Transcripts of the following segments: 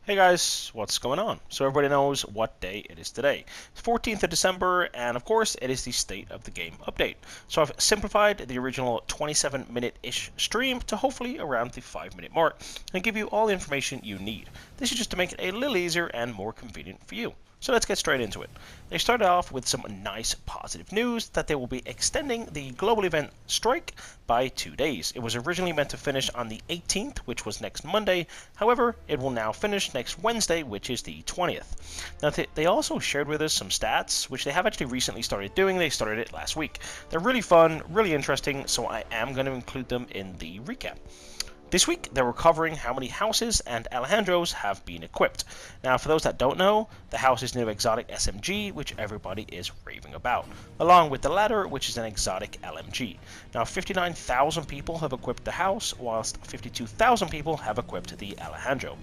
Hey guys, what's going on? So everybody knows what day it is today. It's 14th of December, and of course it is the State of the Game update. So I've simplified the original 27-minute-ish stream to hopefully around the 5-minute mark, and give you all the information you need. This is just to make it a little easier and more convenient for you. So let's get straight into it. They started off with some nice positive news that they will be extending the global event strike by 2 days. It was originally meant to finish on the 18th, which was next Monday. However, it will now finish next Wednesday, which is the 20th. Now, they also shared with us some stats, which they have actually recently started doing. They started it last week. They're really fun, really interesting, so I am going to include them in the recap. This week, they were covering how many houses and Alejandros have been equipped. Now, for those that don't know, the house is new exotic SMG, which everybody is raving about, along with the ladder, which is an exotic LMG. Now, 59,000 people have equipped the house, whilst 52,000 people have equipped the Alejandro.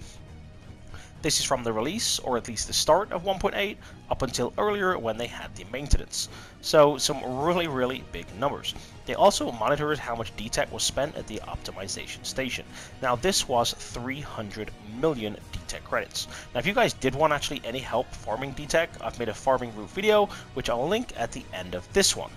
This is from the release, or at least the start of 1.8, up until earlier when they had the maintenance. So some really big numbers. They also monitored how much DTech was spent at the optimization station. Now this was 300 million DTech credits. Now if you guys did want actually any help farming DTech, I've made a farming route video, which I'll link at the end of this one.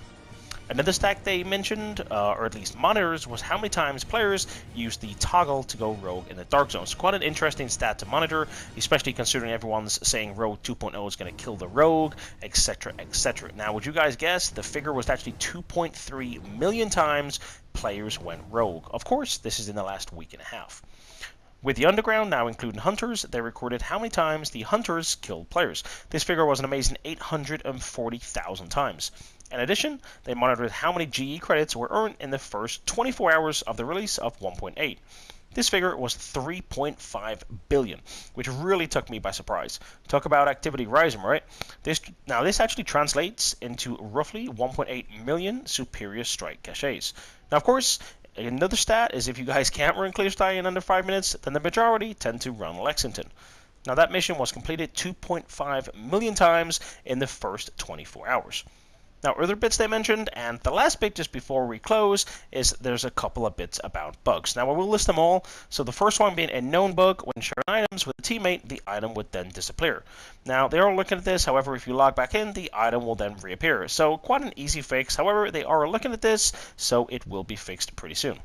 Another stat they mentioned, or at least monitors, was how many times players use the toggle to go rogue in the dark zone. So quite an interesting stat to monitor, especially considering everyone's saying Rogue 2.0 is going to kill the rogue, etc, etc. Now, would you guys guess the figure was actually 2.3 million times players went rogue? Of course, this is in the last week and a half. With the Underground, now including Hunters, they recorded how many times the Hunters killed players. This figure was an amazing 840,000 times. In addition, they monitored how many GE credits were earned in the first 24 hours of the release of 1.8. This figure was 3.5 billion, which really took me by surprise. Talk about activity rising, right? This actually translates into roughly 1.8 million superior strike caches. Now, of course, another stat is if you guys can't run Clear Sky in under 5 minutes, then the majority tend to run Lexington. Now, that mission was completed 2.5 million times in the first 24 hours. Now, other bits they mentioned, and the last bit just before we close, is there's a couple of bits about bugs. Now, I will list them all. So the first one being a known bug: when sharing items with a teammate, the item would then disappear. Now, they are looking at this. However, if you log back in, the item will then reappear. So quite an easy fix. However, they are looking at this, so it will be fixed pretty soon.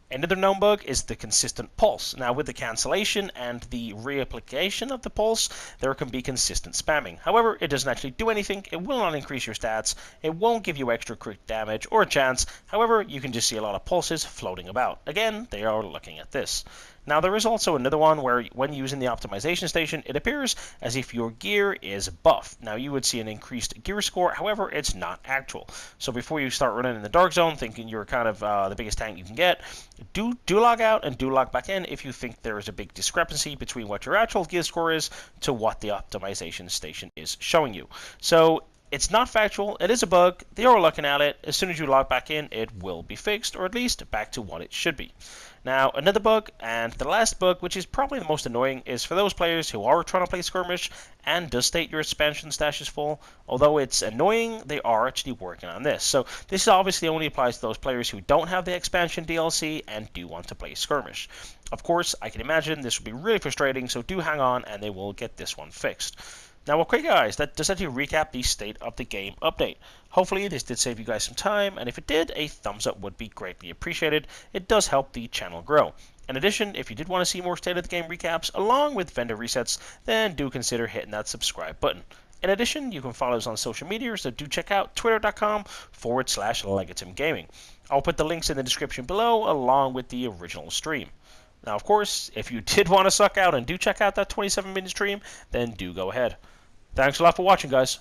Another known bug is the consistent pulse. Now, with the cancellation and the reapplication of the pulse, there can be consistent spamming. However, it doesn't actually do anything. It will not increase your stats. It won't give you extra crit damage or a chance. However, you can just see a lot of pulses floating about. Again, they are looking at this. Now, there is also another one where when using the optimization station, it appears as if your gear is buffed. Now, you would see an increased gear score, however, it's not actual. So before you start running in the dark zone thinking you're kind of the biggest tank you can get, do log out and do log back in if you think there is a big discrepancy between what your actual gear score is to what the optimization station is showing you. So it's not factual, it is a bug, they are looking at it. As soon as you log back in, it will be fixed, or at least back to what it should be. Now, another bug, and the last bug, which is probably the most annoying, is for those players who are trying to play Skirmish and does state your expansion stash is full. Although it's annoying, they are actually working on this. So this obviously only applies to those players who don't have the expansion DLC and do want to play Skirmish. Of course, I can imagine this will be really frustrating, so do hang on and they will get this one fixed. Now, okay guys, that does actually recap the State of the Game update. Hopefully this did save you guys some time, and if it did, a thumbs up would be greatly appreciated. It does help the channel grow. In addition, if you did want to see more State of the Game recaps along with vendor resets, then do consider hitting that subscribe button. In addition, you can follow us on social media, so do check out twitter.com/Legatum Gaming. I'll put the links in the description below along with the original stream. Now, of course, if you did want to suck out and do check out that 27-minute stream, then do go ahead. Thanks a lot for watching, guys.